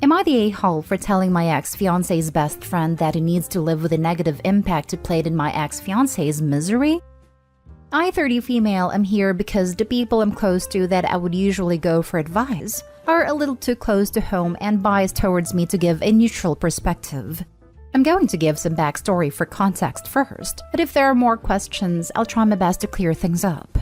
Am I the a-hole for telling my ex-fiance's best friend that he needs to live with the negative impact it played in my ex-fiance's misery? I, 30 female, am here because the people I'm close to that I would usually go for advice are a little too close to home and biased towards me to give a neutral perspective. I'm going to give some backstory for context first, but if there are more questions, I'll try my best to clear things up.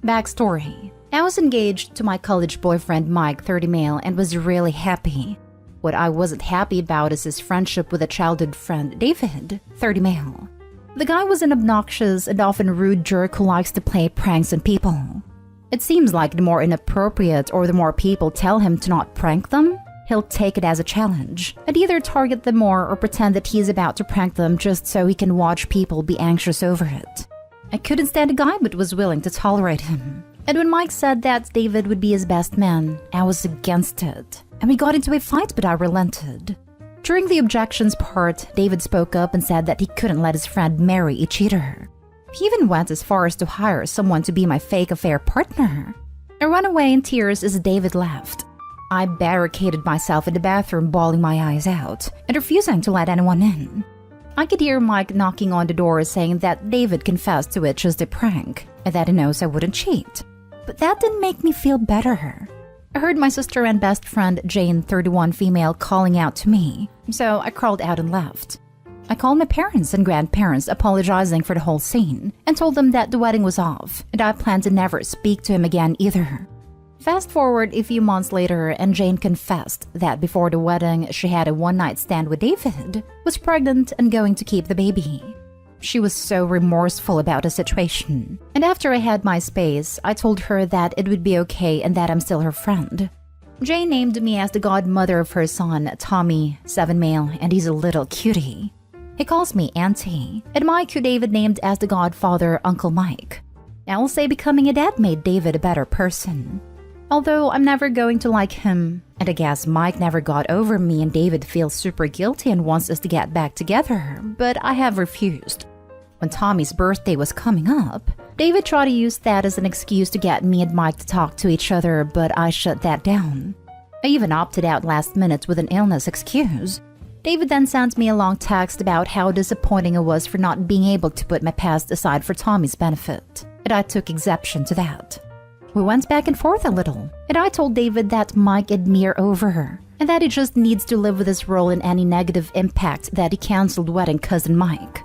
Backstory. I was engaged to my college boyfriend Mike, 30 male, and was really happy. What I wasn't happy about is his friendship with a childhood friend, David, 30 male. The guy was an obnoxious and often rude jerk who likes to play pranks on people. It seems like the more inappropriate or the more people tell him to not prank them, he'll take it as a challenge and either target them more or pretend that he's about to prank them just so he can watch people be anxious over it. I couldn't stand a guy but was willing to tolerate him. And when Mike said that David would be his best man, I was against it. And we got into a fight, but I relented. During the objections part, David spoke up and said that he couldn't let his friend marry a cheater. He even went as far as to hire someone to be my fake affair partner. I ran away in tears as David left. I barricaded myself in the bathroom, bawling my eyes out and refusing to let anyone in. I could hear Mike knocking on the door saying that David confessed to it just a prank and that he knows I wouldn't cheat. But that didn't make me feel better. I heard my sister and best friend Jane, 31 female, calling out to me, so I crawled out and left. I called my parents and grandparents apologizing for the whole scene and told them that the wedding was off and I planned to never speak to him again either. Fast forward a few months later and Jane confessed that before the wedding she had a one-night stand with David, was pregnant and going to keep the baby. She was so remorseful about the situation. And after I had my space, I told her that it would be okay and that I'm still her friend. Jane named me as the godmother of her son, Tommy, 7 male, and he's a little cutie. He calls me Auntie, and Mike, who David named as the godfather, Uncle Mike. I will say becoming a dad made David a better person. Although I'm never going to like him, and I guess Mike never got over me and David feels super guilty and wants us to get back together, but I have refused. When Tommy's birthday was coming up, David tried to use that as an excuse to get me and Mike to talk to each other, but I shut that down. I even opted out last minute with an illness excuse. David then sent me a long text about how disappointing it was for not being able to put my past aside for Tommy's benefit, and I took exception to that. We went back and forth a little, and I told David that Mike had me over her, and that he just needs to live with his role in any negative impact that he cancelled wedding cousin Mike.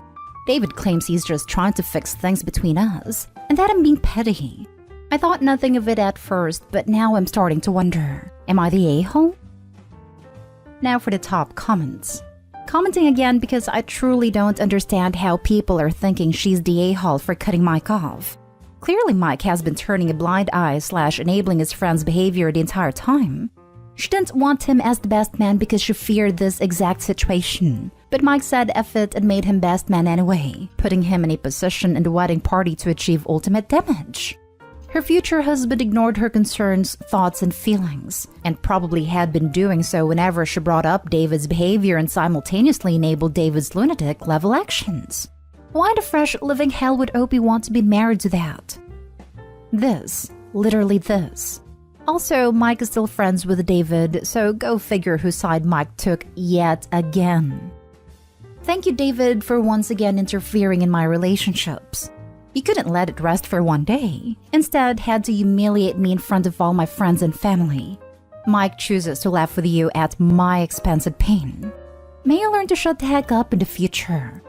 David claims he's just trying to fix things between us, and that I'm being petty. I thought nothing of it at first, but now I'm starting to wonder, am I the a-hole? Now for the top comments. Commenting again because I truly don't understand how people are thinking she's the a-hole for cutting Mike off. Clearly Mike has been turning a blind eye / enabling his friend's behavior the entire time. She didn't want him as the best man because she feared this exact situation. But Mike said F it and made him best man anyway, putting him in a position in the wedding party to achieve ultimate damage. Her future husband ignored her concerns, thoughts, and feelings, and probably had been doing so whenever she brought up David's behavior and simultaneously enabled David's lunatic-level actions. Why the fresh living hell would Opie want to be married to that? This. Literally this. Also, Mike is still friends with David, so go figure whose side Mike took yet again. Thank you, David, for once again interfering in my relationships. You couldn't let it rest for one day. Instead, had to humiliate me in front of all my friends and family. Mike chooses to laugh with you at my expense and pain. May you learn to shut the heck up in the future.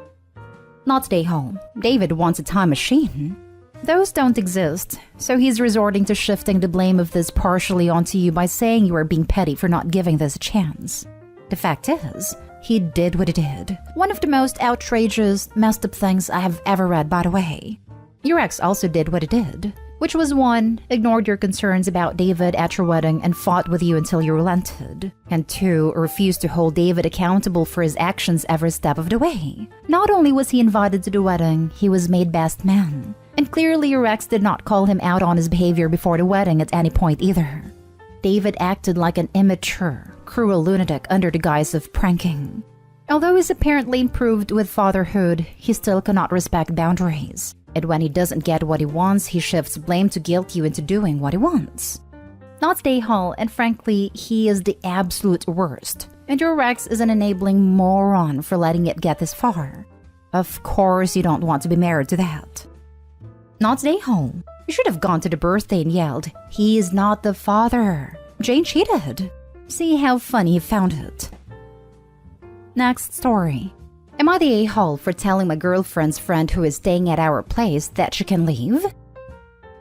Not stay home. David wants a time machine. Those don't exist, so he's resorting to shifting the blame of this partially onto you by saying you are being petty for not giving this a chance. The fact is, he did what he did. One of the most outrageous, messed up things I have ever read, by the way. Your ex also did what he did, which was 1. Ignored your concerns about David at your wedding and fought with you until you relented, and 2. Refused to hold David accountable for his actions every step of the way. Not only was he invited to the wedding, he was made best man. And clearly your ex did not call him out on his behavior before the wedding at any point either. David acted like an immature, cruel lunatic under the guise of pranking. Although he's apparently improved with fatherhood, he still cannot respect boundaries. And when he doesn't get what he wants, he shifts blame to guilt you into doing what he wants. not stay home, and frankly, he is the absolute worst. And your ex is an enabling moron for letting it get this far. Of course, you don't want to be married to that. Not stay home. You should have gone to the birthday and yelled, "He is not the father. Jane cheated." See how funny you found it. Next story. Am I the a-hole for telling my girlfriend's friend who is staying at our place that she can leave?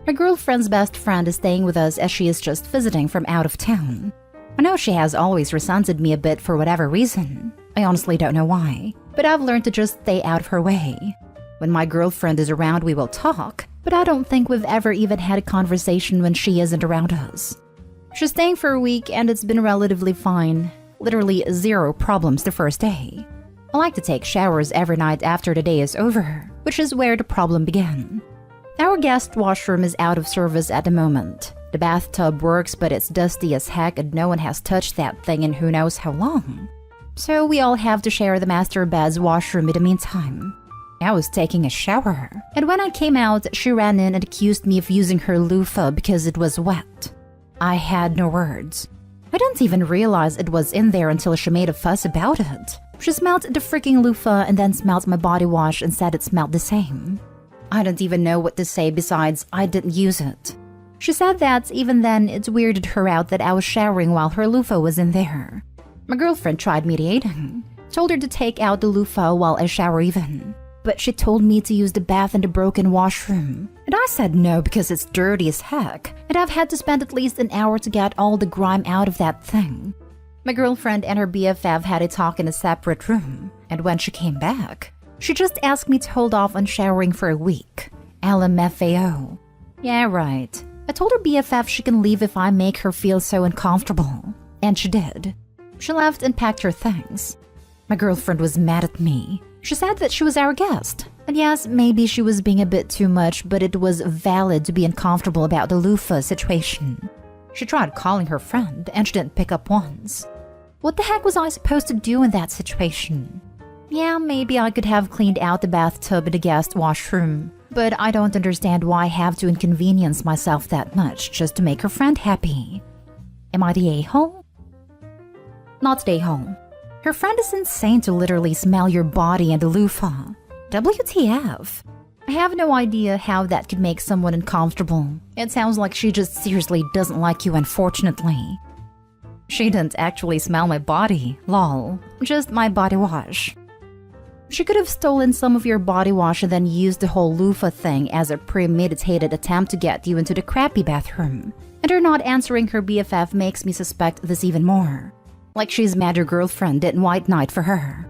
My girlfriend's best friend is staying with us as she is just visiting from out of town. I know she has always resented me a bit for whatever reason. I honestly don't know why, but I've learned to just stay out of her way. When my girlfriend is around, we will talk, but I don't think we've ever even had a conversation when she isn't around us. She's staying for a week and it's been relatively fine. Literally 0 problems the first day. I like to take showers every night after the day is over, which is where the problem began. Our guest washroom is out of service at the moment. The bathtub works, but it's dusty as heck and no one has touched that thing in who knows how long. So we all have to share the master bed's washroom in the meantime. I was taking a shower, and when I came out, she ran in and accused me of using her loofah because it was wet. I had no words. I didn't even realize it was in there until she made a fuss about it. She smelled the freaking loofah and then smelled my body wash and said it smelled the same. I don't even know what to say besides I didn't use it. She said that even then it weirded her out that I was showering while her loofah was in there. My girlfriend tried mediating, told her to take out the loofah while I shower even. But she told me to use the bath in the broken washroom. And I said no because it's dirty as heck, and I've had to spend at least an hour to get all the grime out of that thing. My girlfriend and her BFF had a talk in a separate room, and when she came back, she just asked me to hold off on showering for a week. LMFAO. Yeah, right. I told her BFF she can leave if I make her feel so uncomfortable. And she did. She left and packed her things. My girlfriend was mad at me. She said that she was our guest. And yes, maybe she was being a bit too much, but it was valid to be uncomfortable about the loofah situation. She tried calling her friend, and she didn't pick up once. What the heck was I supposed to do in that situation? Yeah, maybe I could have cleaned out the bathtub in the guest washroom, but I don't understand why I have to inconvenience myself that much just to make her friend happy. Am I the a-hole? Not the a-hole. Her friend is insane to literally smell your body and the loofah. WTF? I have no idea how that could make someone uncomfortable. It sounds like she just seriously doesn't like you, unfortunately. She didn't actually smell my body, lol. Just my body wash. She could have stolen some of your body wash and then used the whole loofah thing as a premeditated attempt to get you into the crappy bathroom. And her not answering her BFF makes me suspect this even more. Like she's mad her girlfriend didn't white knight for her.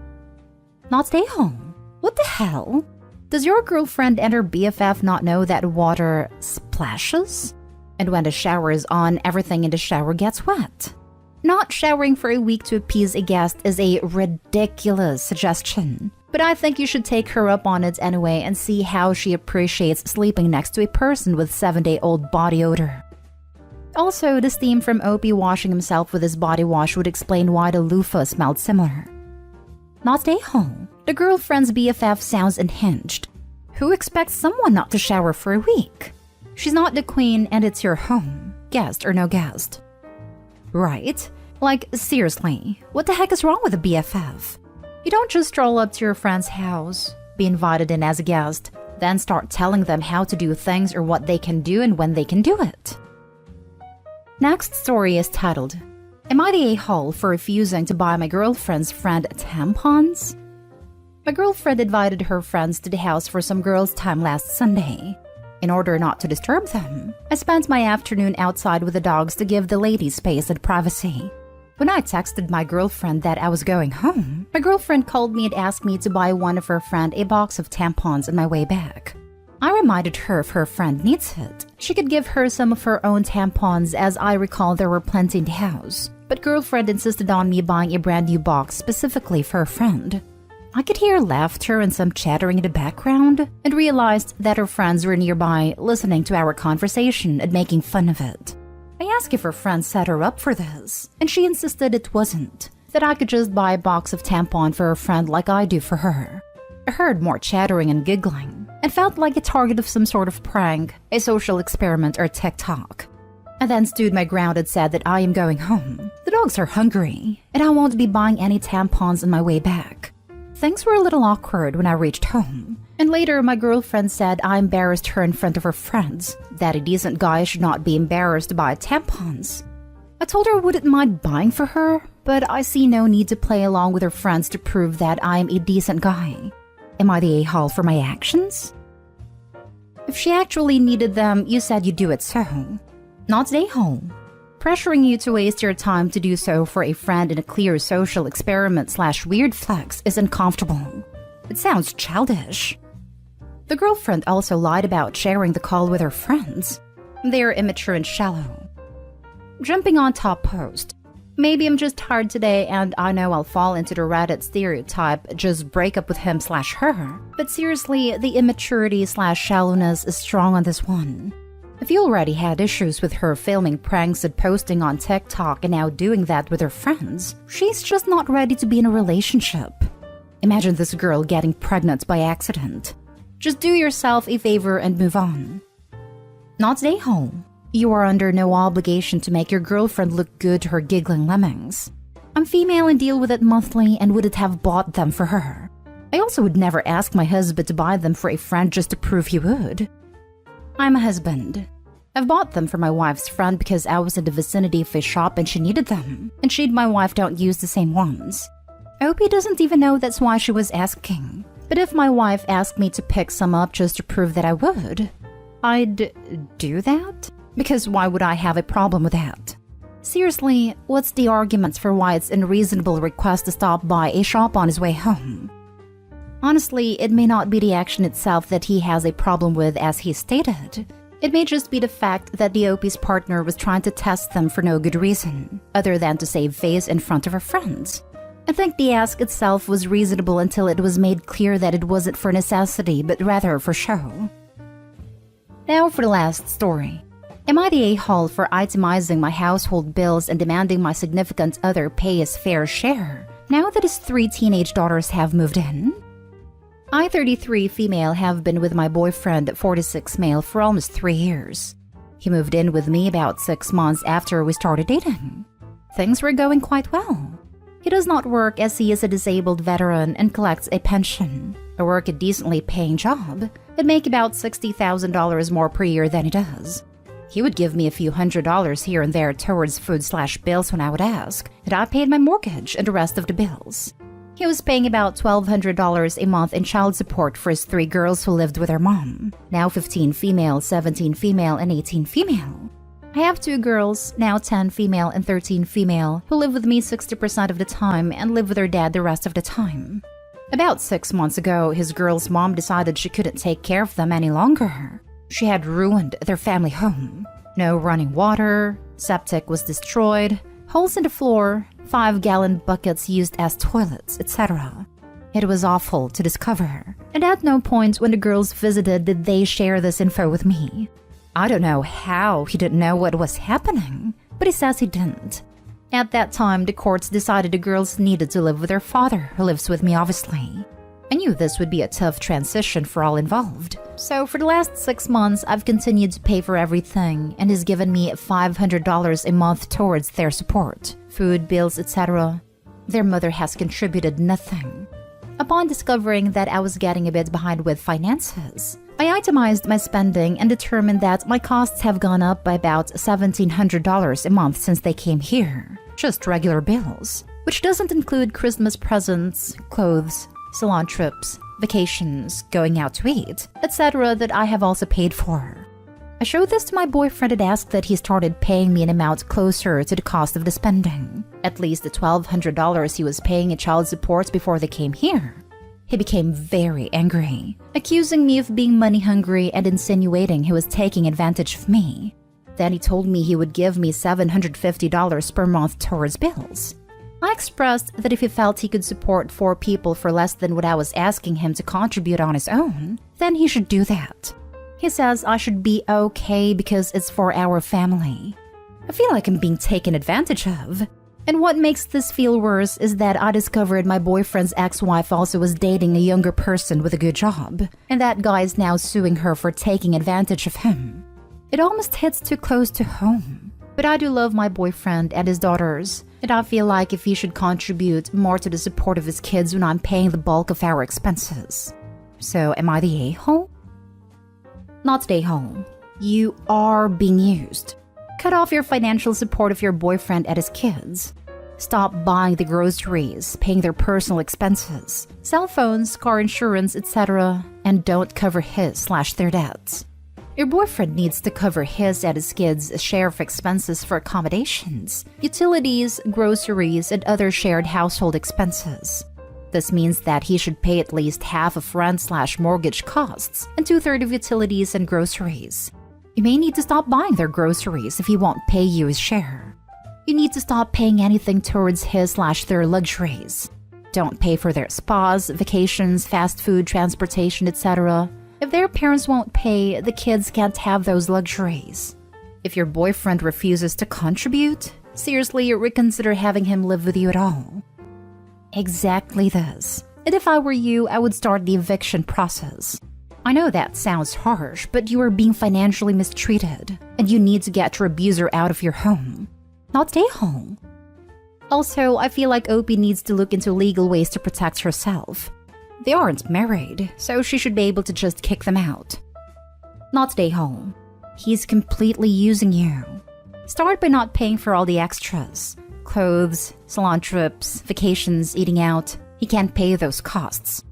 Not stay home. What the hell? Does your girlfriend and her BFF not know that water splashes? And when the shower is on, everything in the shower gets wet. Not showering for a week to appease a guest is a ridiculous suggestion. But I think you should take her up on it anyway and see how she appreciates sleeping next to a person with 7-day-old body odor. Also, the steam from Opie washing himself with his body wash would explain why the loofah smelled similar. Not stay home. The girlfriend's BFF sounds unhinged. Who expects someone not to shower for a week? She's not the queen and it's your home, guest or no guest. Right? Like, seriously, what the heck is wrong with a BFF? You don't just stroll up to your friend's house, be invited in as a guest, then start telling them how to do things or what they can do and when they can do it. Next story is titled, Am I the a-hole for refusing to buy my girlfriend's friend tampons? My girlfriend invited her friends to the house for some girls' time last Sunday. In order not to disturb them, I spent my afternoon outside with the dogs to give the ladies space and privacy. When I texted my girlfriend that I was going home, my girlfriend called me and asked me to buy one of her friend a box of tampons on my way back. I reminded her if her friend needs it, she could give her some of her own tampons as I recall there were plenty in the house. But girlfriend insisted on me buying a brand new box specifically for her friend. I could hear laughter and some chattering in the background and realized that her friends were nearby listening to our conversation and making fun of it. I asked if her friend set her up for this, and she insisted it wasn't, that I could just buy a box of tampon for her friend like I do for her. I heard more chattering and giggling, and felt like a target of some sort of prank, a social experiment, or TikTok. I then stood my ground and said that I am going home. The dogs are hungry, and I won't be buying any tampons on my way back. Things were a little awkward when I reached home. And later, my girlfriend said I embarrassed her in front of her friends, that a decent guy should not be embarrassed by tampons. I told her I wouldn't mind buying for her, but I see no need to play along with her friends to prove that I am a decent guy. Am I the a-hole for my actions? If she actually needed them, you said you'd do it so. Not an a-hole. Pressuring you to waste your time to do so for a friend in a clear social experiment/weird flex is uncomfortable. It sounds childish. The girlfriend also lied about sharing the call with her friends. They're immature and shallow. Jumping on top post. Maybe I'm just tired today and I know I'll fall into the Reddit stereotype, just break up with him/her. But seriously, the immaturity/shallowness is strong on this one. If you already had issues with her filming pranks and posting on TikTok and now doing that with her friends, she's just not ready to be in a relationship. Imagine this girl getting pregnant by accident. Just do yourself a favor and move on. Not a hole. You are under no obligation to make your girlfriend look good to her giggling lemmings. I'm female and deal with it monthly and wouldn't have bought them for her. I also would never ask my husband to buy them for a friend just to prove he would. I'm a husband. I've bought them for my wife's friend because I was in the vicinity of a shop and she needed them, and she and my wife don't use the same ones. I hope he doesn't even know that's why she was asking. But if my wife asked me to pick some up just to prove that I would, I'd do that? Because why would I have a problem with that? Seriously, what's the arguments for why it's an unreasonable request to stop by a shop on his way home? Honestly, it may not be the action itself that he has a problem with as he stated. It may just be the fact that the OP's partner was trying to test them for no good reason, other than to save face in front of her friends. I think the ask itself was reasonable until it was made clear that it wasn't for necessity, but rather for show. Now for the last story. Am I the a-hole for itemizing my household bills and demanding my significant other pay his fair share, now that his 3 teenage daughters have moved in? I, 33 female, have been with my boyfriend, 46 male, for almost 3 years. He moved in with me about 6 months after we started dating. Things were going quite well. He does not work as he is a disabled veteran and collects a pension. I work a decently paying job and make about $60,000 more per year than he does. He would give me a few $100s here and there towards food/bills when I would ask, and I paid my mortgage and the rest of the bills. He was paying about $1,200 a month in child support for his 3 girls who lived with their mom, now 15 female, 17 female, and 18 female. I have 2 girls, now 10 female and 13 female, who live with me 60% of the time and live with their dad the rest of the time. About 6 months ago, his girls' mom decided she couldn't take care of them any longer. She had ruined their family home. No running water, septic was destroyed, holes in the floor, 5-gallon buckets used as toilets, etc. It was awful to discover, and at no point when the girls visited did they share this info with me. I don't know how he didn't know what was happening, but he says he didn't. At that time, the courts decided the girls needed to live with their father, who lives with me obviously. I knew this would be a tough transition for all involved, so for the last 6 months I've continued to pay for everything and has given me $500 a month towards their support, food, bills, etc. Their mother has contributed nothing. Upon discovering that I was getting a bit behind with finances, I itemized my spending and determined that my costs have gone up by about $1,700 a month since they came here, just regular bills, which doesn't include Christmas presents, clothes, salon trips, vacations, going out to eat, etc. that I have also paid for. I showed this to my boyfriend and asked that he started paying me an amount closer to the cost of the spending, at least the $1,200 he was paying in child support before they came here. He became very angry, accusing me of being money hungry and insinuating he was taking advantage of me. Then he told me he would give me $750 per month towards bills. I expressed that if he felt he could support 4 people for less than what I was asking him to contribute on his own, then he should do that. He says I should be okay because it's for our family. I feel like I'm being taken advantage of. And what makes this feel worse is that I discovered my boyfriend's ex-wife also was dating a younger person with a good job, and that guy is now suing her for taking advantage of him. It almost hits too close to home. But I do love my boyfriend and his daughters, and I feel like if he should contribute more to the support of his kids when I'm paying the bulk of our expenses. So am I the a-hole? Not the a-hole. You are being used. Cut off your financial support of your boyfriend and his kids. Stop buying the groceries, paying their personal expenses, cell phones, car insurance, etc., and don't cover his/their debts. Your boyfriend needs to cover his and his kids' share of expenses for accommodations, utilities, groceries, and other shared household expenses. This means that he should pay at least half of rent/mortgage costs and 2/3 of utilities and groceries. You may need to stop buying their groceries if he won't pay you his share. You need to stop paying anything towards his/their luxuries. Don't pay for their spas, vacations, fast food, transportation, etc. If their parents won't pay, the kids can't have those luxuries. If your boyfriend refuses to contribute, seriously reconsider having him live with you at all. Exactly this. And if I were you, I would start the eviction process. I know that sounds harsh, but you are being financially mistreated, and you need to get your abuser out of your home. Not stay home. Also, I feel like Opie needs to look into legal ways to protect herself. They aren't married, so she should be able to just kick them out. Not stay home. He's completely using you. Start by not paying for all the extras. Clothes, salon trips, vacations, eating out. He can't pay those costs.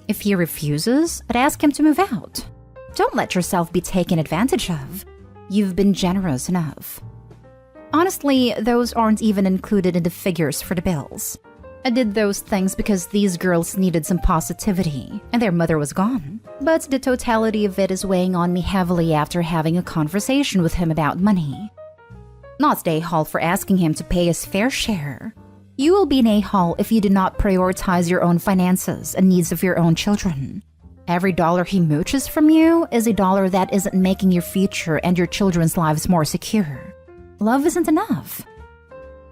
If he refuses, I'd ask him to move out. Don't let yourself be taken advantage of. You've been generous enough. Honestly, those aren't even included in the figures for the bills. I did those things because these girls needed some positivity, and their mother was gone. But the totality of it is weighing on me heavily after having a conversation with him about money. Not the a-hole for asking him to pay his fair share. You will be an a-hole if you do not prioritize your own finances and needs of your own children. Every dollar he mooches from you is a dollar that isn't making your future and your children's lives more secure. Love isn't enough.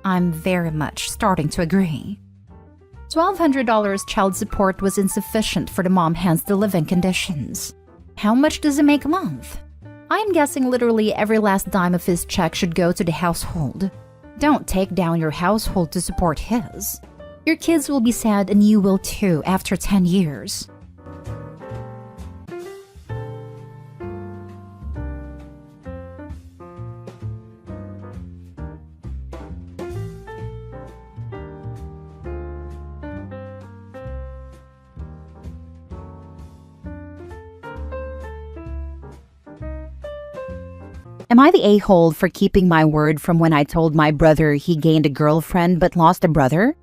I'm very much starting to agree. $1,200 child support was insufficient for the mom, hence the living conditions. How much does it make a month? I'm guessing literally every last dime of his check should go to the household. Don't take down your household to support his. Your kids will be sad and you will too after 10 years. Am I the a-hole for keeping my word from when I told my brother he gained a girlfriend but lost a brother?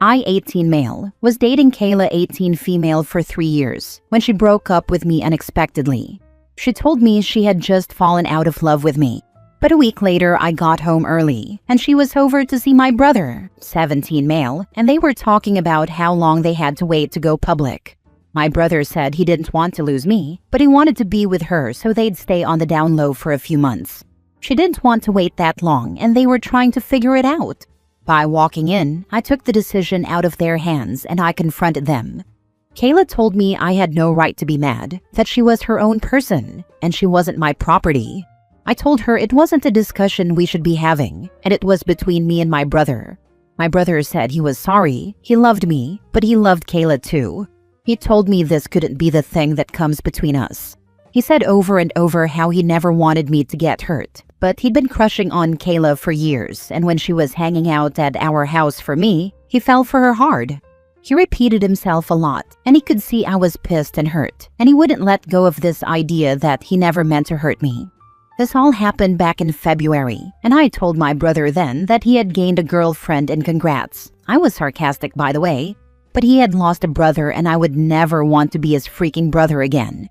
I, 18 male, was dating Kayla, 18 female for 3 years when she broke up with me unexpectedly. She told me she had just fallen out of love with me. But a week later, I got home early and she was over to see my brother, 17 male, and they were talking about how long they had to wait to go public. My brother said he didn't want to lose me, but he wanted to be with her so they'd stay on the down low for a few months. She didn't want to wait that long and they were trying to figure it out. By walking in, I took the decision out of their hands and I confronted them. Kayla told me I had no right to be mad, that she was her own person and she wasn't my property. I told her it wasn't a discussion we should be having and it was between me and my brother. My brother said he was sorry, he loved me, but he loved Kayla too. He told me this couldn't be the thing that comes between us. He said over and over how he never wanted me to get hurt, but he'd been crushing on Kayla for years, and when she was hanging out at our house for me, he fell for her hard. He repeated himself a lot, and he could see I was pissed and hurt, and he wouldn't let go of this idea that he never meant to hurt me. This all happened back in February, and I told my brother then that he had gained a girlfriend and congrats. I was sarcastic, by the way. But he had lost a brother and I would never want to be his freaking brother again.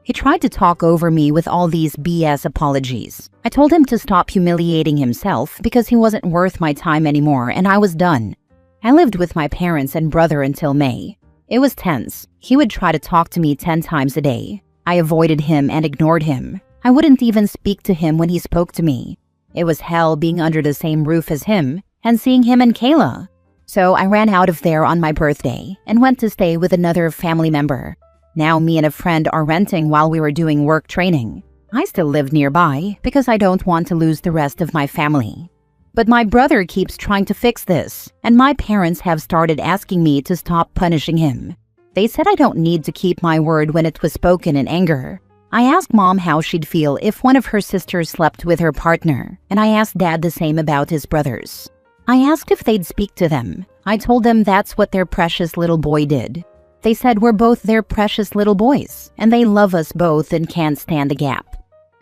He tried to talk over me with all these BS apologies. I told him to stop humiliating himself because he wasn't worth my time anymore and I was done. I lived with my parents and brother until May. It was tense. He would try to talk to me 10 times a day. I avoided him and ignored him. I wouldn't even speak to him when he spoke to me. It was hell being under the same roof as him and seeing him and Kayla. So I ran out of there on my birthday and went to stay with another family member. Now me and a friend are renting while we were doing work training. I still live nearby because I don't want to lose the rest of my family. But my brother keeps trying to fix this, and my parents have started asking me to stop punishing him. They said I don't need to keep my word when it was spoken in anger. I asked Mom how she'd feel if one of her sisters slept with her partner, and I asked Dad the same about his brothers. I asked if they'd speak to them. I told them that's what their precious little boy did. They said we're both their precious little boys, and they love us both and can't stand a gap.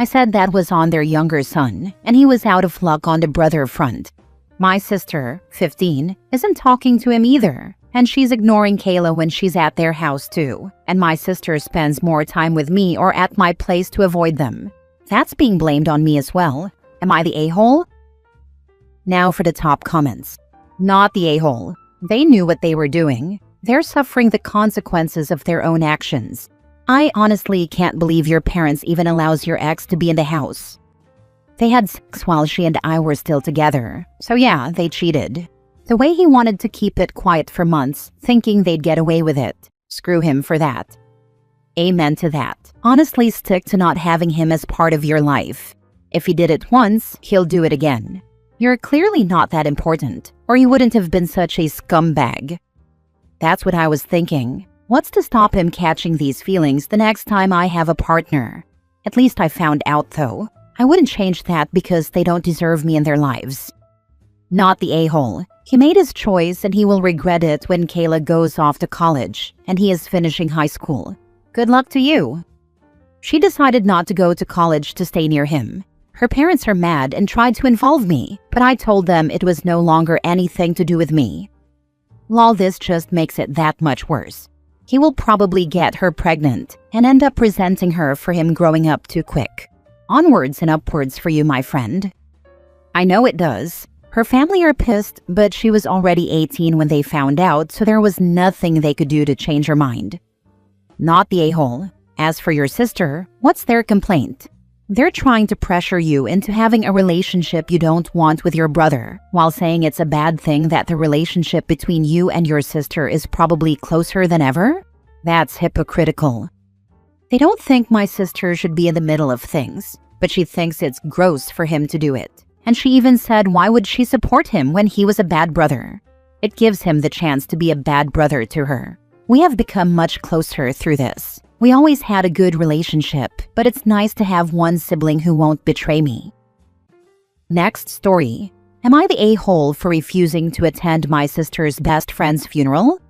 I said that was on their younger son, and he was out of luck on the brother front. My sister, 15, isn't talking to him either, and she's ignoring Kayla when she's at their house too, and my sister spends more time with me or at my place to avoid them. That's being blamed on me as well. Am I the a-hole? Now for the top comments. Not the a-hole. They knew what they were doing. They're suffering the consequences of their own actions. I honestly can't believe your parents even allows your ex to be in the house. They had sex while she and I were still together. So yeah, they cheated. The way he wanted to keep it quiet for months, thinking they'd get away with it. Screw him for that. Amen to that. Honestly, stick to not having him as part of your life. If he did it once, he'll do it again. You're clearly not that important, or you wouldn't have been such a scumbag. That's what I was thinking. What's to stop him catching these feelings the next time I have a partner? At least I found out though. I wouldn't change that because they don't deserve me in their lives. Not the a-hole. He made his choice and he will regret it when Kayla goes off to college and he is finishing high school. Good luck to you. She decided not to go to college to stay near him. Her parents are mad and tried to involve me, but I told them it was no longer anything to do with me. Lol, this just makes it that much worse. He will probably get her pregnant and end up resenting her for him growing up too quick. Onwards and upwards for you, my friend. I know it does. Her family are pissed, but she was already 18 when they found out, so there was nothing they could do to change her mind. Not the a-hole. As for your sister, what's their complaint? They're trying to pressure you into having a relationship you don't want with your brother, while saying it's a bad thing that the relationship between you and your sister is probably closer than ever? That's hypocritical. They don't think my sister should be in the middle of things, but she thinks it's gross for him to do it. And she even said why would she support him when he was a bad brother? It gives him the chance to be a bad brother to her. We have become much closer through this. We always had a good relationship, but it's nice to have one sibling who won't betray me. Next story. Am I the a-hole for refusing to attend my sister's best friend's funeral?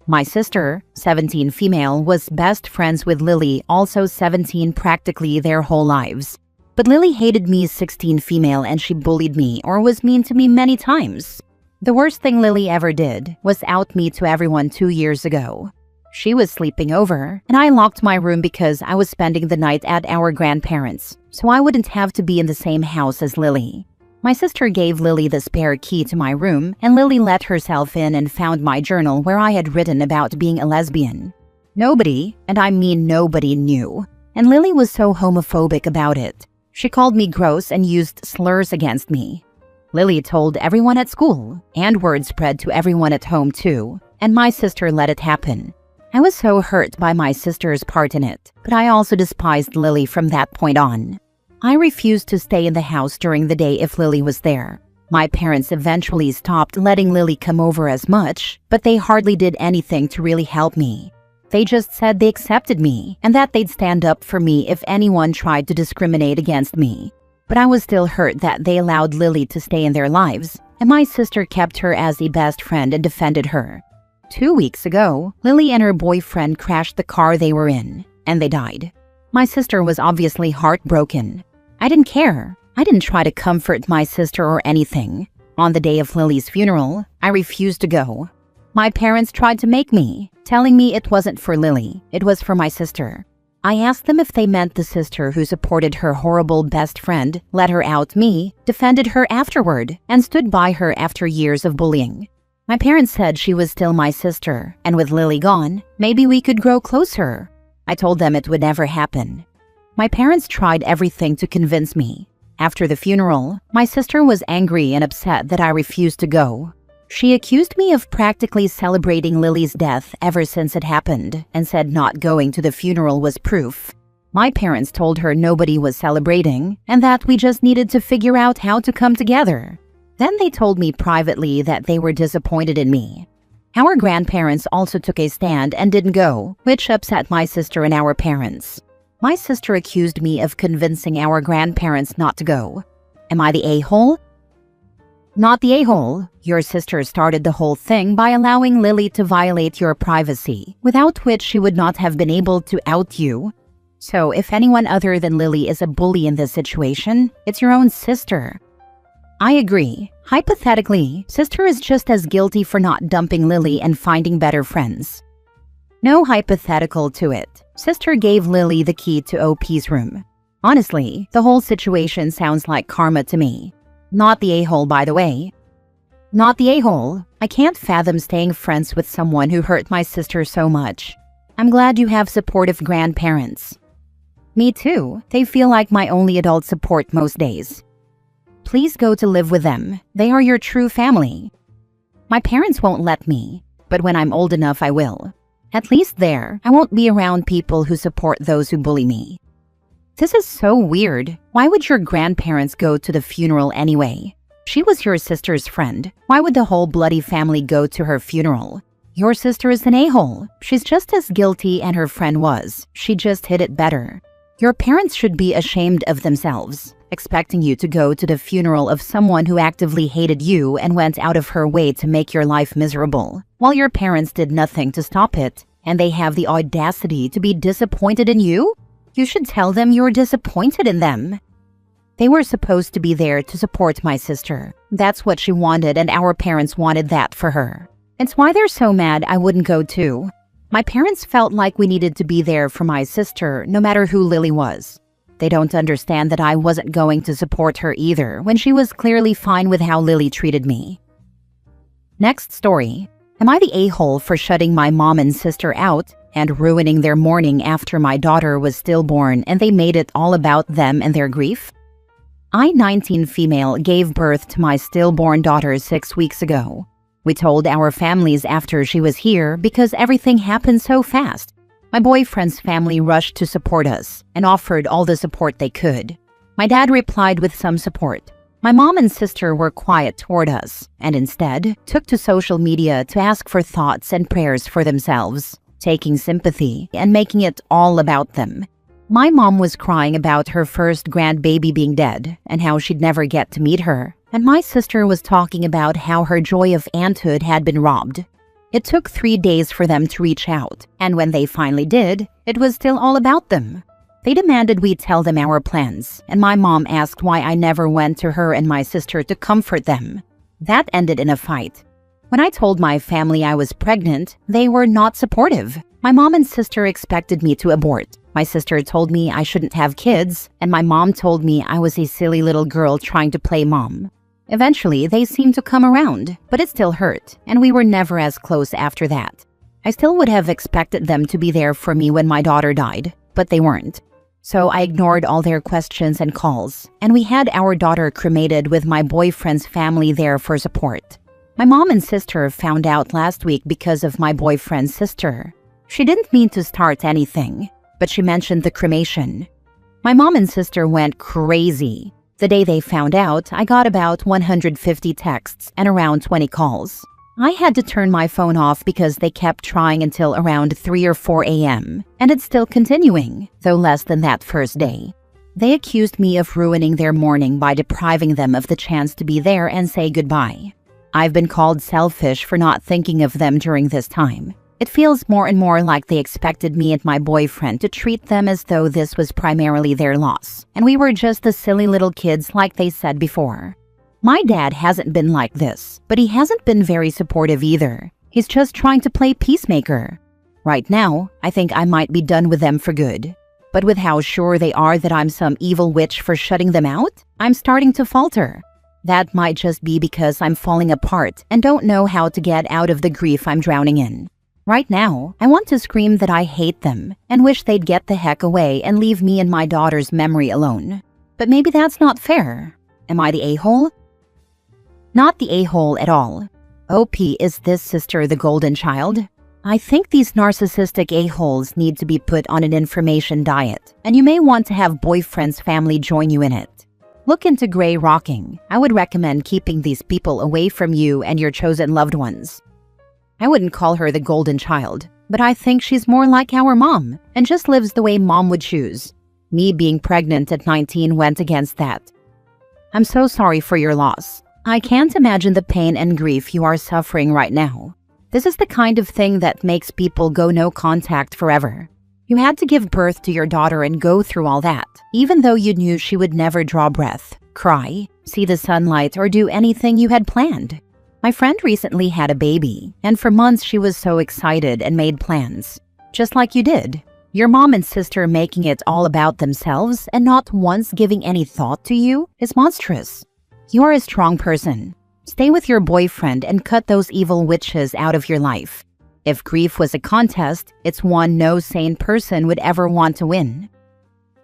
My sister, 17 female, was best friends with Lily, also 17 practically their whole lives. But Lily hated me 16 female and she bullied me or was mean to me many times. The worst thing Lily ever did was out me to everyone 2 years ago. She was sleeping over, and I locked my room because I was spending the night at our grandparents', so I wouldn't have to be in the same house as Lily. My sister gave Lily the spare key to my room, and Lily let herself in and found my journal where I had written about being a lesbian. Nobody, and I mean nobody, knew, and Lily was so homophobic about it. She called me gross and used slurs against me. Lily told everyone at school, and word spread to everyone at home too, and my sister let it happen. I was so hurt by my sister's part in it, but I also despised Lily from that point on. I refused to stay in the house during the day if Lily was there. My parents eventually stopped letting Lily come over as much, but they hardly did anything to really help me. They just said they accepted me and that they'd stand up for me if anyone tried to discriminate against me. But I was still hurt that they allowed Lily to stay in their lives, and my sister kept her as a best friend and defended her. 2 weeks ago, Lily and her boyfriend crashed the car they were in, and they died. My sister was obviously heartbroken. I didn't care. I didn't try to comfort my sister or anything. On the day of Lily's funeral, I refused to go. My parents tried to make me, telling me it wasn't for Lily, it was for my sister. I asked them if they meant the sister who supported her horrible best friend, let her out me, defended her afterward, and stood by her after years of bullying. My parents said she was still my sister, and with Lily gone, maybe we could grow closer. I told them it would never happen. My parents tried everything to convince me. After the funeral, my sister was angry and upset that I refused to go. She accused me of practically celebrating Lily's death ever since it happened, and said not going to the funeral was proof. My parents told her nobody was celebrating and that we just needed to figure out how to come together. Then they told me privately that they were disappointed in me. Our grandparents also took a stand and didn't go, which upset my sister and our parents. My sister accused me of convincing our grandparents not to go. Am I the a-hole? Not the a-hole. Your sister started the whole thing by allowing Lily to violate your privacy, without which she would not have been able to out you. So if anyone other than Lily is a bully in this situation, it's your own sister. I agree. Hypothetically, sister is just as guilty for not dumping Lily and finding better friends. No hypothetical to it. Sister gave Lily the key to OP's room. Honestly, the whole situation sounds like karma to me. Not the a-hole, by the way. Not the a-hole. I can't fathom staying friends with someone who hurt my sister so much. I'm glad you have supportive grandparents. Me too. They feel like my only adult support most days. Please go to live with them. They are your true family. My parents won't let me, but when I'm old enough, I will. At least there, I won't be around people who support those who bully me. This is so weird. Why would your grandparents go to the funeral anyway? She was your sister's friend. Why would the whole bloody family go to her funeral? Your sister is an a-hole. She's just as guilty and her friend was. She just hid it better. Your parents should be ashamed of themselves, expecting you to go to the funeral of someone who actively hated you and went out of her way to make your life miserable, while your parents did nothing to stop it, and they have the audacity to be disappointed in you? You should tell them you're disappointed in them. They were supposed to be there to support my sister. That's what she wanted, and our parents wanted that for her. It's why they're so mad I wouldn't go too. My parents felt like we needed to be there for my sister, no matter who Lily was. They don't understand that I wasn't going to support her either when she was clearly fine with how Lily treated me. Next story. Am I the a-hole for shutting my mom and sister out and ruining their mourning after my daughter was stillborn and they made it all about them and their grief? I, 19 female, gave birth to my stillborn daughter 6 weeks ago. We told our families after she was here because everything happened so fast. My boyfriend's family rushed to support us and offered all the support they could. My dad replied with some support. My mom and sister were quiet toward us and instead took to social media to ask for thoughts and prayers for themselves, taking sympathy and making it all about them. My mom was crying about her first grandbaby being dead and how she'd never get to meet her, and my sister was talking about how her joy of aunthood had been robbed. It took 3 days for them to reach out, and when they finally did, it was still all about them. They demanded we tell them our plans, and my mom asked why I never went to her and my sister to comfort them. That ended in a fight. When I told my family I was pregnant, they were not supportive. My mom and sister expected me to abort. My sister told me I shouldn't have kids, and my mom told me I was a silly little girl trying to play mom. Eventually, they seemed to come around, but it still hurt, and we were never as close after that. I still would have expected them to be there for me when my daughter died, but they weren't. So I ignored all their questions and calls, and we had our daughter cremated with my boyfriend's family there for support. My mom and sister found out last week because of my boyfriend's sister. She didn't mean to start anything, but she mentioned the cremation. My mom and sister went crazy. The day they found out, I got about 150 texts and around 20 calls. I had to turn my phone off because they kept trying until around 3 or 4 a.m., and it's still continuing, though less than that first day. They accused me of ruining their mourning by depriving them of the chance to be there and say goodbye. I've been called selfish for not thinking of them during this time. It feels more and more like they expected me and my boyfriend to treat them as though this was primarily their loss, and we were just the silly little kids like they said before. My dad hasn't been like this, but he hasn't been very supportive either. He's just trying to play peacemaker. Right now, I think I might be done with them for good. But with how sure they are that I'm some evil witch for shutting them out, I'm starting to falter. That might just be because I'm falling apart and don't know how to get out of the grief I'm drowning in. Right now, I want to scream that I hate them and wish they'd get the heck away and leave me and my daughter's memory alone. But maybe that's not fair. Am I the a-hole? Not the a-hole at all. OP, is this sister the golden child? I think these narcissistic a-holes need to be put on an information diet, and you may want to have boyfriend's family join you in it. Look into gray rocking. I would recommend keeping these people away from you and your chosen loved ones. I wouldn't call her the golden child, but I think she's more like our mom and just lives the way mom would choose. Me being pregnant at 19 went against that. I'm so sorry for your loss. I can't imagine the pain and grief you are suffering right now. This is the kind of thing that makes people go no contact forever. You had to give birth to your daughter and go through all that, even though you knew she would never draw breath, cry, see the sunlight, or do anything you had planned. My friend recently had a baby, and for months she was so excited and made plans. Just like you did. Your mom and sister making it all about themselves and not once giving any thought to you is monstrous. You are a strong person. Stay with your boyfriend and cut those evil witches out of your life. If grief was a contest, it's one no sane person would ever want to win.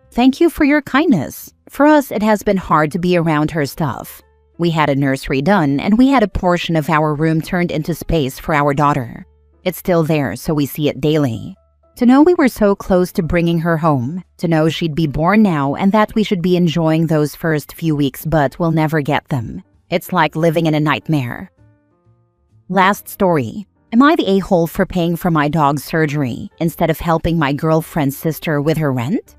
Thank you for your kindness. For us, it has been hard to be around her stuff. We had a nursery done, and we had a portion of our room turned into space for our daughter. It's still there, so we see it daily. To know we were so close to bringing her home, to know she'd be born now and that we should be enjoying those first few weeks but we'll never get them. It's like living in a nightmare. Last story. Am I the a-hole for paying for my dog's surgery instead of helping my girlfriend's sister with her rent?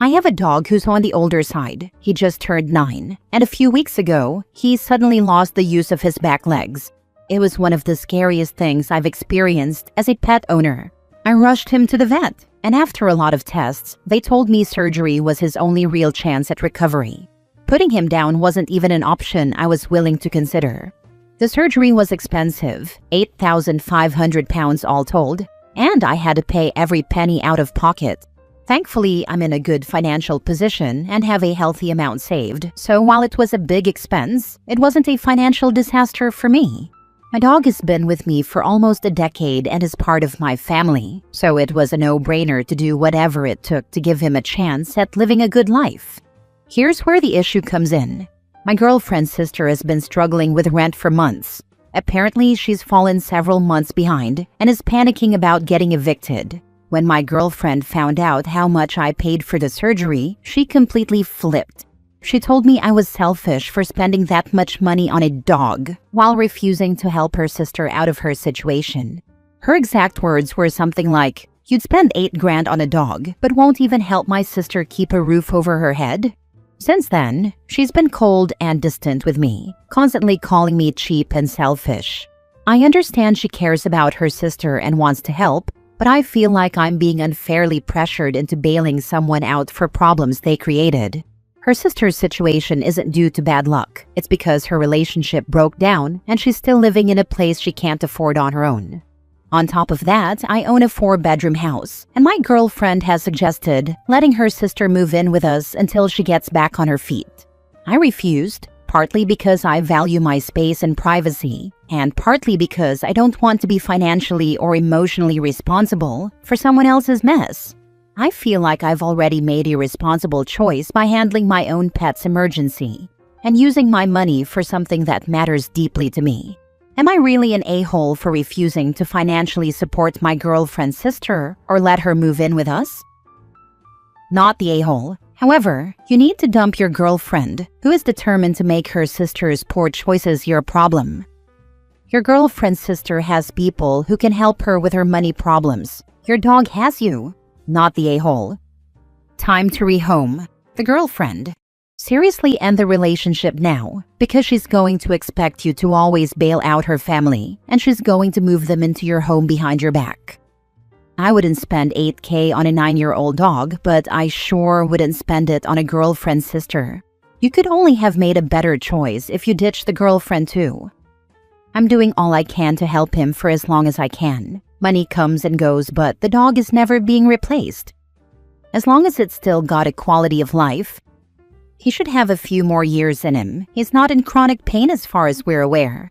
I have a dog who's on the older side. He just turned 9, and a few weeks ago, he suddenly lost the use of his back legs. It was one of the scariest things I've experienced as a pet owner. I rushed him to the vet, and after a lot of tests, they told me surgery was his only real chance at recovery. Putting him down wasn't even an option I was willing to consider. The surgery was expensive, £8,500 all told, and I had to pay every penny out of pocket. Thankfully, I'm in a good financial position and have a healthy amount saved, so while it was a big expense, it wasn't a financial disaster for me. My dog has been with me for almost a decade and is part of my family, so it was a no-brainer to do whatever it took to give him a chance at living a good life. Here's where the issue comes in. My girlfriend's sister has been struggling with rent for months. Apparently, she's fallen several months behind and is panicking about getting evicted. When my girlfriend found out how much I paid for the surgery, she completely flipped. She told me I was selfish for spending that much money on a dog while refusing to help her sister out of her situation. Her exact words were something like, "You'd spend $8,000 on a dog, but won't even help my sister keep a roof over her head?" Since then, she's been cold and distant with me, constantly calling me cheap and selfish. I understand she cares about her sister and wants to help, but I feel like I'm being unfairly pressured into bailing someone out for problems they created. Her sister's situation isn't due to bad luck. It's because her relationship broke down and she's still living in a place she can't afford on her own. On top of that, I own a 4-bedroom house, and my girlfriend has suggested letting her sister move in with us until she gets back on her feet. I refused, partly because I value my space and privacy, and partly because I don't want to be financially or emotionally responsible for someone else's mess. I feel like I've already made a responsible choice by handling my own pet's emergency and using my money for something that matters deeply to me. Am I really an a-hole for refusing to financially support my girlfriend's sister or let her move in with us? Not the a-hole. However, you need to dump your girlfriend, who is determined to make her sister's poor choices your problem. Your girlfriend's sister has people who can help her with her money problems. Your dog has you, not the a-hole. Time to rehome the girlfriend. Seriously end the relationship now, because she's going to expect you to always bail out her family, and she's going to move them into your home behind your back. I wouldn't spend $8,000 on a 9-year-old dog, but I sure wouldn't spend it on a girlfriend's sister. You could only have made a better choice if you ditched the girlfriend too. I'm doing all I can to help him for as long as I can. Money comes and goes, but the dog is never being replaced. As long as it's still got a quality of life, he should have a few more years in him. He's not in chronic pain as far as we're aware.